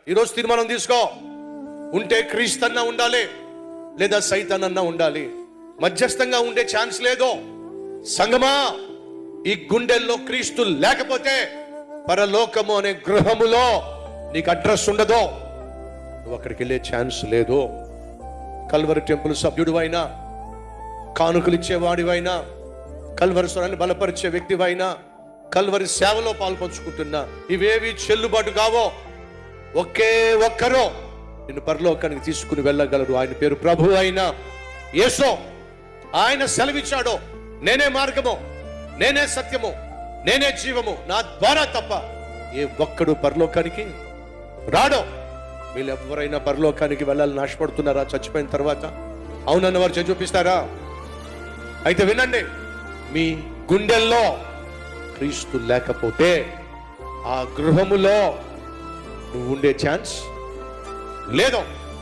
ఈరోజు తీర్మానం తీసుకో. ఉంటే క్రీస్తన్నా ఉండాలి, లేదా సైతానన్నా ఉండాలి. మధ్యస్థంగా ఉండే ఛాన్స్ లేదు. సంగమా, ఈ గుండెల్లో క్రీస్తు లేకపోతే పరలోకము అనే గృహములో నీకు అడ్రస్ ఉండదు. నువ్వు అక్కడికి వెళ్ళే ఛాన్స్ లేదు. కల్వరి టెంపుల్ సభ్యుడు అయినా, కానుకలు ఇచ్చేవాడివైనా, కల్వరి స్వరాన్ని బలపరిచే వ్యక్తివైనా, కల్వరి సేవలో పాల్పంచుకుంటున్నా, ఇవేవి చెల్లుబాటు కావో. ఒకే ఒక్కరో నిన్ను పరలోకానికి తీసుకుని వెళ్ళగలరు. ఆయన పేరు ప్రభు అయిన యేసు. ఆయన సెలవిచ్చాడు, నేనే మార్గము, నేనే సత్యము, నేనే జీవము, నా ద్వారా తప్ప ఏ ఒక్కడు పరలోకానికి రాడో. వీళ్ళు ఎవరైనా పరలోకానికి వెళ్ళాలని ఆశపడుతున్నారా చచ్చిపోయిన తర్వాత? అవునన్న వారు చేసి చూపిస్తారా? అయితే వినండి, మీ గుండెల్లో క్రీస్తు లేకపోతే ఆ గృహములో నువ్వు ఉండే ఛాన్స్ లేదు.